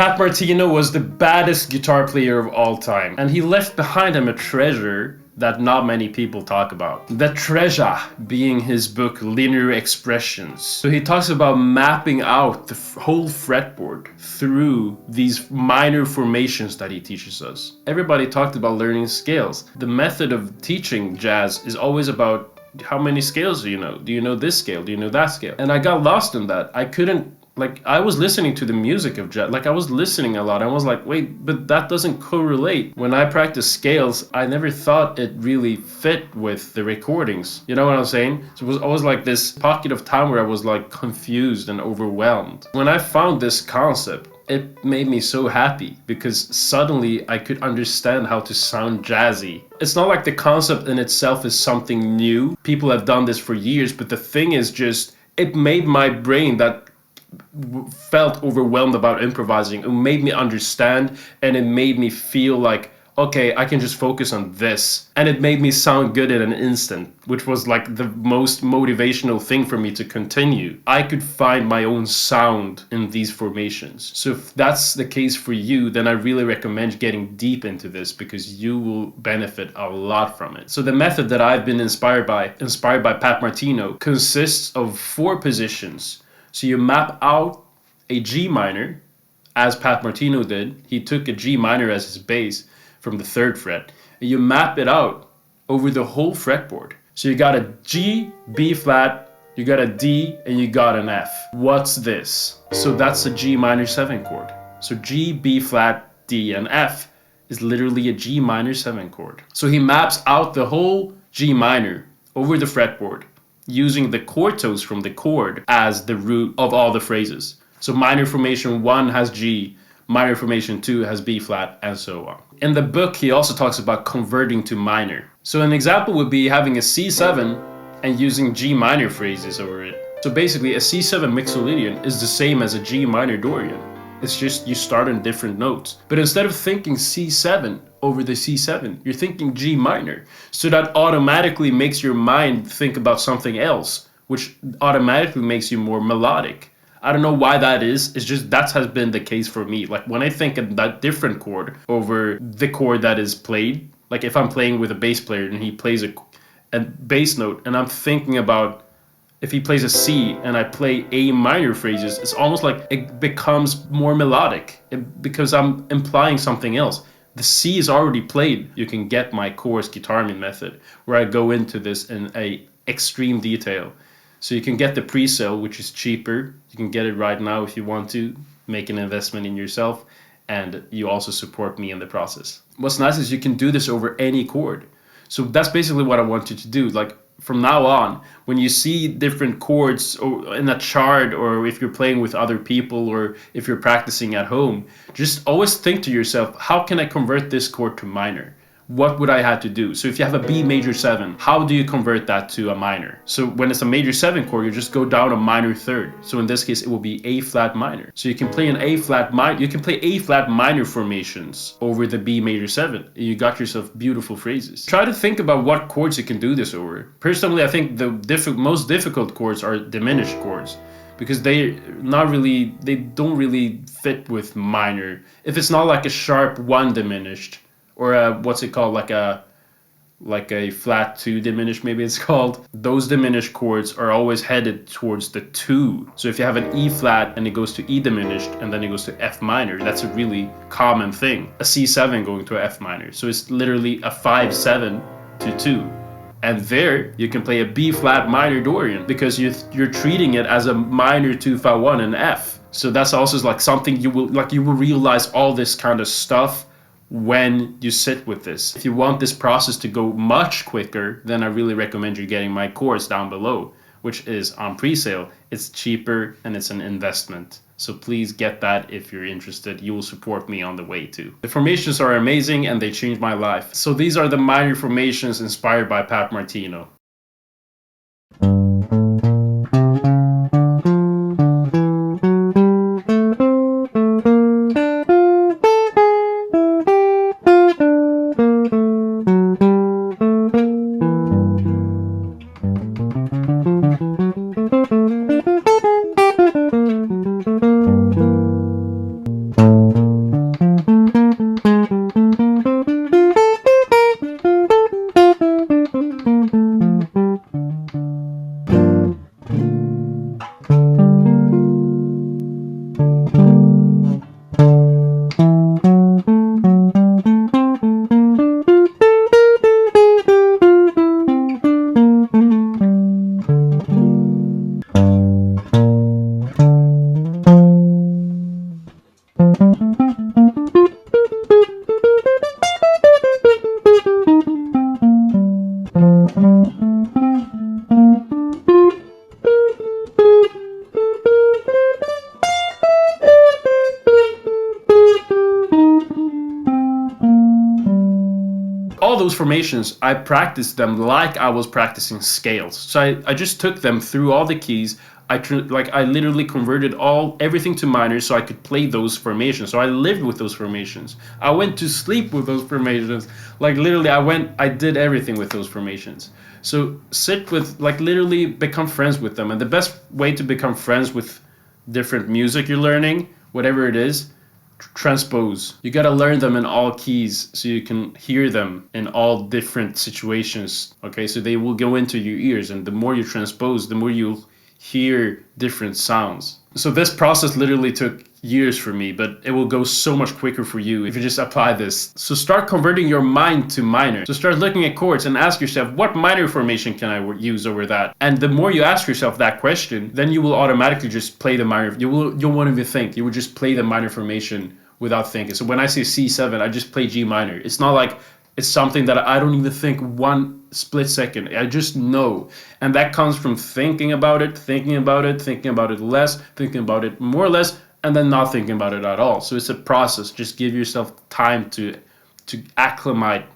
Pat Martino was the baddest guitar player of all time, and he left behind him a treasure that not many people talk about. The treasure being his book Linear Expressions. So he talks about mapping out the whole fretboard through these minor formations that he teaches us. Everybody talked about learning scales. The method of teaching jazz is always about how many scales do you know? Do you know this scale? Do you know that scale? And I got lost in that. I was listening to the music of jazz, I was listening a lot. I was like, wait, but that doesn't correlate. When I practice scales, I never thought it really fit with the recordings. You know what I'm saying? So it was always like this pocket of time where I was like confused and overwhelmed. When I found this concept, it made me so happy because suddenly I could understand how to sound jazzy. It's not like the concept in itself is something new. People have done this for years, but the thing is just, it made my brain that felt overwhelmed about improvising. It made me understand, and it made me feel like, okay, I can just focus on this. And it made me sound good in an instant, which was like the most motivational thing for me to continue. I could find my own sound in these formations. So if that's the case for you, then I really recommend getting deep into this because you will benefit a lot from it. So the method that I've been inspired by Pat Martino, consists of 4 positions. So you map out a G minor, as Pat Martino did. He took a G minor as his bass from the 3rd fret. And you map it out over the whole fretboard. So you got a G, B flat, you got a D, and you got an F. What's this? So that's a G minor 7 chord. So G, B flat, D, and F is literally a G minor 7 chord. So he maps out the whole G minor over the fretboard, using the chord tones from the chord as the root of all the phrases. So minor formation 1 has G, minor formation 2 has B flat, and so on. In the book, he also talks about converting to minor. So an example would be having a C7 and using G minor phrases over it. So basically, a C7 mixolydian is the same as a G minor Dorian. It's just you start on different notes. But instead of thinking C7 over the C7, you're thinking G minor. So that automatically makes your mind think about something else, which automatically makes you more melodic. I don't know why that is. It's just that has been the case for me. Like when I think of that different chord over the chord that is played, like if I'm playing with a bass player and he plays a bass note and I'm thinking about if he plays a C and I play A minor phrases, it's almost like it becomes more melodic because I'm implying something else. The C is already played. You can get my course GuitArmin Method, where I go into this in a extreme detail. So you can get the pre-sale, which is cheaper. You can get it right now if you want to make an investment in yourself, and you also support me in the process. What's nice is you can do this over any chord. So that's basically what I want you to do. Like from now on, when you see different chords or in a chart, or if you're playing with other people, or if you're practicing at home, just always think to yourself, how can I convert this chord to minor? What would I have to do? So if you have a B major 7, how do you convert that to a minor? So when it's a major 7 chord, you just go down a minor 3rd. So in this case, it will be A flat minor. So you can play an A flat minor. You can play A flat minor formations over the B major 7. You got yourself beautiful phrases. Try to think about what chords you can do this over. Personally, I think the most difficult chords are diminished chords, because they don't really fit with minor. If it's not like a sharp 1 diminished, or what's it called, like a flat 2 diminished, maybe it's called. Those diminished chords are always headed towards the 2. So if you have an E flat and it goes to E diminished and then it goes to F minor, that's a really common thing. A C7 going to a F minor. So it's literally a 5-7 to 2. And there you can play a B flat minor Dorian because you're treating it as a minor 2-5-1 and F. So that's also like something you will realize all this kind of stuff when you sit with this. If you want this process to go much quicker, then I really recommend you getting my course down below, which is on pre-sale. It's cheaper and it's an investment. So please get that if you're interested. You will support me on the way too. The formations are amazing and they changed my life. So these are the minor formations inspired by Pat Martino. formations, I practiced them like I was practicing scales. So I just took them through all the keys. I literally converted everything to minors so I could play those formations. So I lived with those formations. I went to sleep with those formations. Like literally I did everything with those formations. So sit with, like literally become friends with them. And the best way to become friends with different music you're learning, whatever it is, transpose. You got to learn them in all keys so you can hear them in all different situations. Okay, so they will go into your ears, and the more you transpose, the more you'll hear different sounds. So this process literally took years for me, but it will go so much quicker for you if you just apply this. So start converting your mind to minor. So start looking at chords and ask yourself, what minor formation can I use over that? And the more you ask yourself that question, then you will automatically just play the minor. You won't even think. You will just play the minor formation without thinking. So when I say C7, I just play G minor. It's not like it's something that I don't even think one split second. I just know. And that comes from thinking about it, thinking about it less, thinking about it more or less, and then not thinking about it at all. So it's a process. Just give yourself time to acclimate.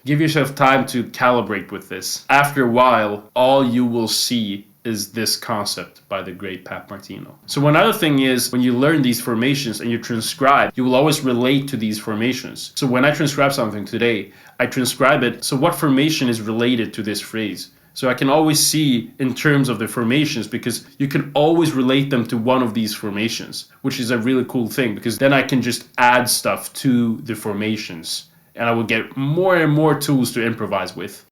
Give yourself time to calibrate with this. After a while, all you will see is this concept by the great Pat Martino. So another thing is, when you learn these formations and you transcribe, you will always relate to these formations. So when I transcribe something today, I transcribe it, so what formation is related to this phrase? So I can always see in terms of the formations, because you can always relate them to one of these formations, which is a really cool thing, because then I can just add stuff to the formations and I will get more and more tools to improvise with.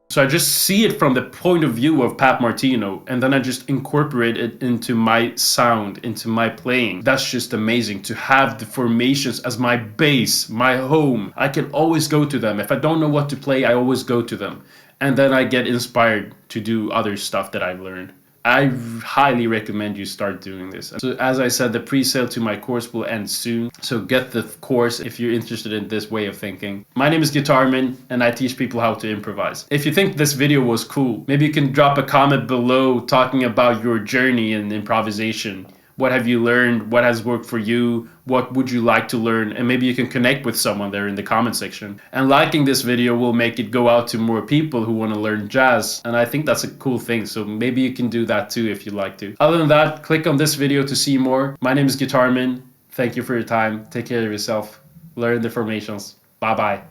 So I just see it from the point of view of Pat Martino, and then I just incorporate it into my sound, into my playing. That's just amazing to have the formations as my base, my home. I can always go to them. If I don't know what to play, I always go to them. And then I get inspired to do other stuff that I've learned. I highly recommend you start doing this. So as I said, the pre-sale to my course will end soon. So get the course if you're interested in this way of thinking. My name is GuitArmin, and I teach people how to improvise. If you think this video was cool, maybe you can drop a comment below talking about your journey in improvisation. What have you learned? What has worked for you? What would you like to learn? And maybe you can connect with someone there in the comment section. And liking this video will make it go out to more people who want to learn jazz. And I think that's a cool thing. So maybe you can do that too if you'd like to. Other than that, click on this video to see more. My name is GuitArmin. Thank you for your time. Take care of yourself. Learn the formations. Bye bye.